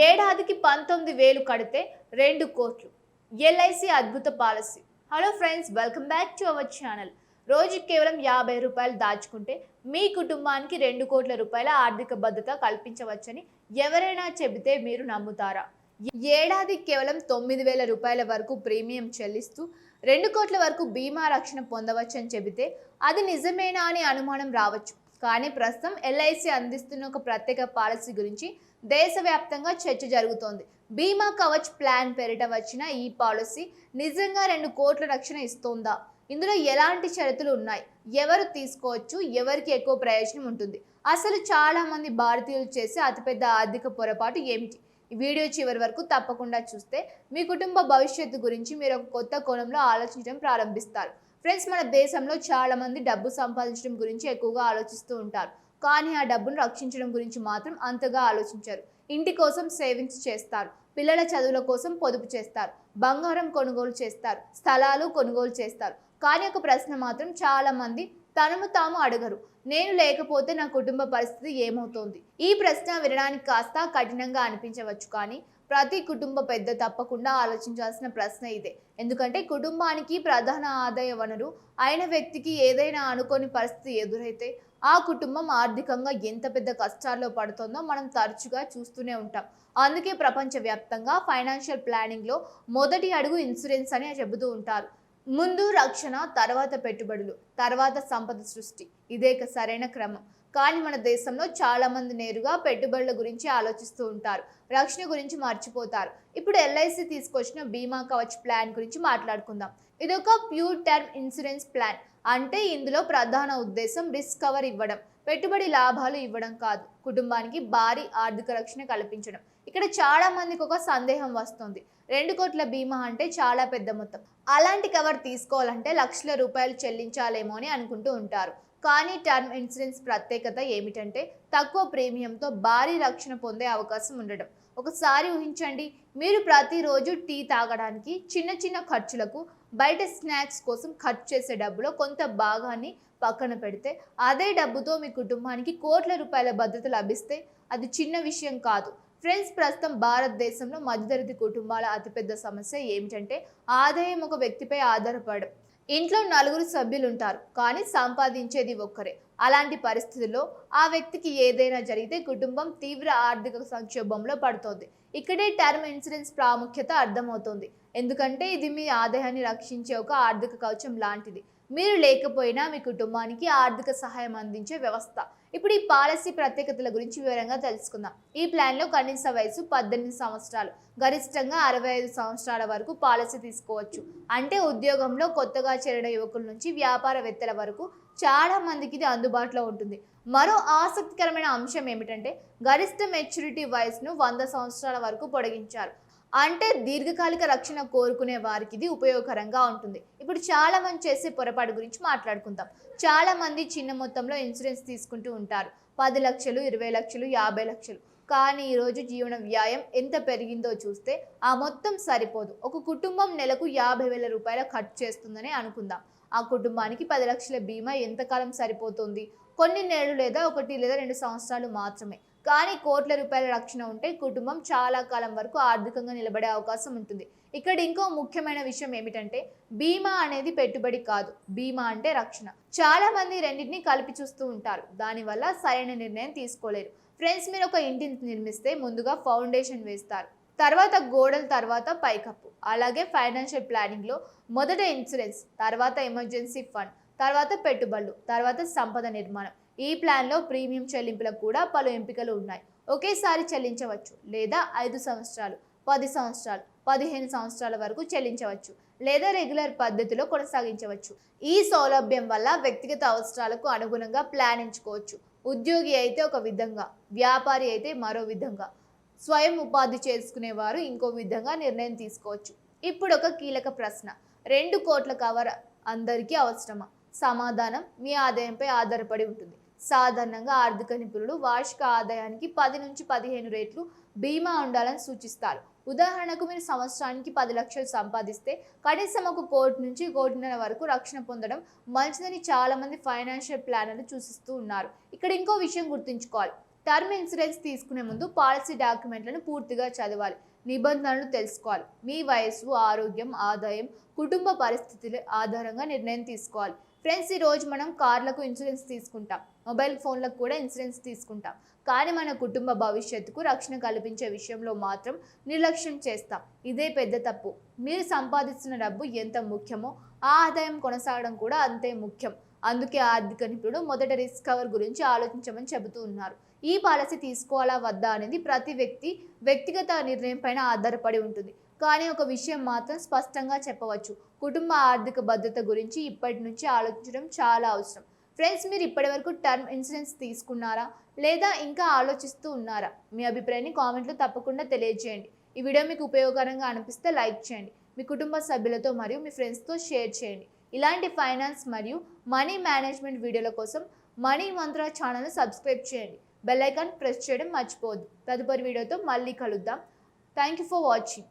ఏడాదికి 19,000 కడితే 2 కోట్లు. ఎల్ఐసి అద్భుత policy. Hello friends, welcome back to our channel. రోజుకి కేవలం 50 రూపాయలు దాచుకుంటే మీ కుటుంబానికి 2 కోట్ల రూపాయల ఆర్థిక భద్రత కల్పించవచ్చని ఎవరైనా చెబితే మీరు నమ్ముతారా? ఏడాదికి కేవలం 9,000 రూపాయల వరకు ప్రీమియం చెల్లిస్తూ 2 కోట్ల వరకు బీమా రక్షణ పొందవచ్చని చెబితే అది నిజమేనా అని అనుమానం రావచ్చు. కానీ ప్రస్తుతం ఎల్ఐసి అందిస్తున్న ఒక ప్రత్యేక పాలసీ గురించి దేశవ్యాప్తంగా చర్చ జరుగుతోంది. బీమా కవచ్ ప్లాన్ పేరిట వచ్చిన ఈ పాలసీ నిజంగా 2 కోట్ల రక్షణ ఇస్తోందా? ఇందులో ఎలాంటి షరతులు ఉన్నాయి? ఎవరు తీసుకోవచ్చు? ఎవరికి ఎక్కువ ప్రయోజనం ఉంటుంది? అసలు చాలా మంది భారతీయులు చేసే అతిపెద్ద ఆర్థిక పొరపాటు ఏమిటి? ఈ వీడియో చివరి వరకు తప్పకుండా చూస్తే మీ కుటుంబ భవిష్యత్తు గురించి మీరు ఒక కొత్త కోణంలో ఆలోచించడం ప్రారంభిస్తారు. ఫ్రెండ్స్, మన దేశంలో చాలా మంది డబ్బు సంపాదించడం గురించి ఎక్కువగా ఆలోచిస్తూ ఉంటారు. కానీ ఆ డబ్బును రక్షించడం గురించి మాత్రం అంతగా ఆలోచించరు. ఇంటి కోసం సేవింగ్స్ చేస్తారు, పిల్లల చదువుల కోసం పొదుపు చేస్తారు, బంగారం కొనుగోలు చేస్తారు, స్థలాలు కొనుగోలు చేస్తారు. కానీ ఒక ప్రశ్న మాత్రం చాలా మంది తమను తాము అడగరు. నేను లేకపోతే నా కుటుంబ పరిస్థితి ఏమవుతోంది? ఈ ప్రశ్న వినడానికి కాస్త కఠినంగా అనిపించవచ్చు, కానీ ప్రతి కుటుంబ పెద్ద తప్పకుండా ఆలోచించాల్సిన ప్రశ్న ఇదే. ఎందుకంటే కుటుంబానికి ప్రధాన ఆదాయ వనరు అయిన వ్యక్తికి ఏదైనా అనుకోని పరిస్థితి ఎదురైతే ఆ కుటుంబం ఆర్థికంగా ఎంత పెద్ద కష్టాల్లో పడుతుందో మనం తరచుగా చూస్తూనే ఉంటాం. అందుకే ప్రపంచవ్యాప్తంగా ఫైనాన్షియల్ ప్లానింగ్లో మొదటి అడుగు ఇన్సూరెన్స్ అని చెబుతూ ఉంటారు. ముందు రక్షణ, తర్వాత పెట్టుబడులు, తర్వాత సంపద సృష్టి. ఇదే సరైన క్రమం. కానీ మన దేశంలో చాలా మంది నేరుగా పెట్టుబడుల గురించి ఆలోచిస్తూ ఉంటారు, రక్షణ గురించి మర్చిపోతారు. ఇప్పుడు ఎల్ఐసి తీసుకొచ్చిన బీమా కవచ్ ప్లాన్ గురించి మాట్లాడుకుందాం. ఇది ఒక ప్యూర్ టర్మ్ ఇన్సూరెన్స్ ప్లాన్. అంటే ఇందులో ప్రధాన ఉద్దేశం రిస్క్ కవర్ ఇవ్వడం, పెట్టుబడి లాభాలు ఇవ్వడం కాదు, కుటుంబానికి భారీ ఆర్థిక రక్షణ కల్పించడం. ఇక్కడ చాలా మందికి ఒక సందేహం వస్తుంది. 2 కోట్ల బీమా అంటే చాలా పెద్ద మొత్తం, అలాంటి కవర్ తీసుకోవాలంటే లక్షల రూపాయలు చెల్లించాలేమో అని అనుకుంటూ ఉంటారు. కానీ టర్మ్ ఇన్సూరెన్స్ ప్రత్యేకత ఏమిటంటే తక్కువ ప్రీమియంతో భారీ రక్షణ పొందే అవకాశం ఉండడం. ఒకసారి ఊహించండి, మీరు ప్రతిరోజు టీ తాగడానికి, చిన్న చిన్న ఖర్చులకు, బయట స్నాక్స్ కోసం ఖర్చు చేసే డబ్బులో కొంత భాగాన్ని పక్కన పెడితే అదే డబ్బుతో మీ కుటుంబానికి కోట్ల రూపాయల భద్రత లభిస్తే అది చిన్న విషయం కాదు. ఫ్రెండ్స్, ప్రస్తుతం భారతదేశంలో మధ్యతరగతి కుటుంబాల అతిపెద్ద సమస్య ఏమిటంటే ఆదాయం ఒక వ్యక్తిపై ఆధారపడడం. ఇంట్లో 4 సభ్యులు ఉంటారు, కానీ సంపాదించేది ఒక్కరే. అలాంటి పరిస్థితుల్లో ఆ వ్యక్తికి ఏదైనా జరిగితే కుటుంబం తీవ్ర ఆర్థిక సంక్షోభంలో పడుతోంది. ఇక్కడే టర్మ్ ఇన్సూరెన్స్ ప్రాముఖ్యత అర్థమవుతోంది. ఎందుకంటే ఇది మీ ఆదాయాన్ని రక్షించే ఒక ఆర్థిక కవచం లాంటిది. మీరు లేకపోయినా మీ కుటుంబానికి ఆర్థిక సహాయం అందించే వ్యవస్థ. ఇప్పుడు ఈ పాలసీ ప్రత్యేకతల గురించి వివరంగా తెలుసుకుందాం. ఈ ప్లాన్లో కనీస వయసు 18 సంవత్సరాలు, గరిష్టంగా 65 సంవత్సరాల వరకు పాలసీ తీసుకోవచ్చు. అంటే ఉద్యోగంలో కొత్తగా చేరిన యువకుల నుంచి వ్యాపారవేత్తల వరకు చాలా మందికి ఇది అందుబాటులో ఉంటుంది. మరో ఆసక్తికరమైన అంశం ఏమిటంటే గరిష్ట మెచ్యూరిటీ వయసును 100 సంవత్సరాల వరకు పొడిగించారు. అంటే దీర్ఘకాలిక రక్షణ కోరుకునే వారికి ఇది ఉపయోగకరంగా ఉంటుంది. ఇప్పుడు చాలా మంది చేసే పొరపాటు గురించి మాట్లాడుకుందాం. చాలా మంది చిన్న మొత్తంలో ఇన్సూరెన్స్ తీసుకుంటూ ఉంటారు. 10 లక్షలు, 20 లక్షలు, 50 లక్షలు. కానీ ఈరోజు జీవన వ్యయం ఎంత పెరిగిందో చూస్తే ఆ మొత్తం సరిపోదు. ఒక కుటుంబం నెలకు 50,000 రూపాయల ఖర్చు చేస్తుందని అనుకుందాం. ఆ కుటుంబానికి 10 లక్షల బీమా ఎంతకాలం సరిపోతుంది? కొన్ని నెలలు, లేదా 1 లేదా 2 సంవత్సరాలు మాత్రమే. కానీ కోట్ల రూపాయల రక్షణ ఉంటే కుటుంబం చాలా కాలం వరకు ఆర్థికంగా నిలబడే అవకాశం ఉంటుంది. ఇక్కడ ఇంకో ముఖ్యమైన విషయం ఏమిటంటే బీమా అనేది పెట్టుబడి కాదు, బీమా అంటే రక్షణ. చాలా మంది రెండింటిని కలిపి చూస్తూ ఉంటారు, దానివల్ల సరైన నిర్ణయం తీసుకోలేరు. ఫ్రెండ్స్, మీరు ఒక ఇంటిని నిర్మిస్తే ముందుగా ఫౌండేషన్ వేస్తారు, తర్వాత గోడలు, తర్వాత పైకప్పు. అలాగే ఫైనాన్షియల్ ప్లానింగ్లో మొదట ఇన్సూరెన్స్, తర్వాత ఎమర్జెన్సీ ఫండ్, తర్వాత పెట్టుబడులు, తర్వాత సంపద నిర్మాణం. ఈ ప్లాన్లో ప్రీమియం చెల్లింపులకు కూడా పలు ఎంపికలు ఉన్నాయి. ఒకేసారి చెల్లించవచ్చు, లేదా 5 సంవత్సరాలు, 10 సంవత్సరాలు, 15 సంవత్సరాల వరకు చెల్లించవచ్చు, లేదా రెగ్యులర్ పద్ధతిలో కొనసాగించవచ్చు. ఈ సౌలభ్యం వల్ల వ్యక్తిగత అవసరాలకు అనుగుణంగా ప్లాన్ ఎంచుకోవచ్చు. ఉద్యోగి అయితే ఒక విధంగా, వ్యాపారి అయితే మరో విధంగా, స్వయం ఉపాధి చేసుకునేవారు ఇంకో విధంగా నిర్ణయం తీసుకోవచ్చు. ఇప్పుడు ఒక కీలక ప్రశ్న: 2 కోట్ల కవర్ అందరికీ అవసరమా? సమాధానం మీ ఆదాయంపై ఆధారపడి ఉంటుంది. సాధారణంగా ఆర్థిక నిపుణులు వార్షిక ఆదాయానికి 10 నుంచి 15 రెట్లు బీమా ఉండాలని సూచిస్తారు. ఉదాహరణకు, మీరు సంవత్సరానికి 10 లక్షలు సంపాదిస్తే కనీసం 1 కోటి నుంచి 1.5 కోటి వరకు రక్షణ పొందడం మంచిదని చాలా మంది ఫైనాన్షియల్ ప్లానర్లు సూచిస్తూ ఉన్నారు. ఇక్కడ ఇంకో విషయం గుర్తుంచుకోవాలి. టర్మ్ ఇన్సూరెన్స్ తీసుకునే ముందు పాలసీ డాక్యుమెంట్లను పూర్తిగా చదవాలి, నిబంధనలు తెలుసుకోవాలి. మీ వయసు, ఆరోగ్యం, ఆదాయం, కుటుంబ పరిస్థితుల ఆధారంగా నిర్ణయం తీసుకోవాలి. ఫ్రెండ్స్, ఈరోజు మనం కార్లకు ఇన్సూరెన్స్ తీసుకుంటాం, మొబైల్ ఫోన్లకు కూడా ఇన్సూరెన్స్ తీసుకుంటాం, కానీ మన కుటుంబ భవిష్యత్తుకు రక్షణ కల్పించే విషయంలో మాత్రం నిర్లక్ష్యం చేస్తాం. ఇదే పెద్ద తప్పు. మీరు సంపాదిస్తున్న డబ్బు ఎంత ముఖ్యమో ఆ ఆదాయం కొనసాగడం కూడా అంతే ముఖ్యం. అందుకే ఆర్థిక నిపుణుడు మొదట రిస్క్ కవర్ గురించి ఆలోచించమని చెబుతూ ఉన్నారు. ఈ పాలసీ తీసుకోవాలా వద్దా అనేది ప్రతి వ్యక్తిగత నిర్ణయం పైన ఆధారపడి ఉంటుంది. కానీ ఒక విషయం మాత్రం స్పష్టంగా చెప్పవచ్చు, కుటుంబ ఆర్థిక భద్రత గురించి ఇప్పటి నుంచి ఆలోచించడం చాలా అవసరం. ఫ్రెండ్స్, మీరు ఇప్పటివరకు టర్మ్ ఇన్సూరెన్స్ తీసుకున్నారా లేదా ఇంకా ఆలోచిస్తూ ఉన్నారా? మీ అభిప్రాయాన్ని కామెంట్లో తప్పకుండా తెలియజేయండి. ఈ వీడియో మీకు ఉపయోగకరంగా అనిపిస్తే లైక్ చేయండి, మీ కుటుంబ సభ్యులతో మరియు మీ ఫ్రెండ్స్తో షేర్ చేయండి. ఇలాంటి ఫైనాన్స్ మరియు మనీ మేనేజ్మెంట్ వీడియోల కోసం మనీ మంత్ర ఛానల్ని సబ్స్క్రైబ్ చేయండి. బెల్ ఐకాన్ ప్రెస్ చేయడం మర్చిపోవద్దు. తదుపరి వీడియోతో మళ్ళీ కలుద్దాం. Thank you for watching.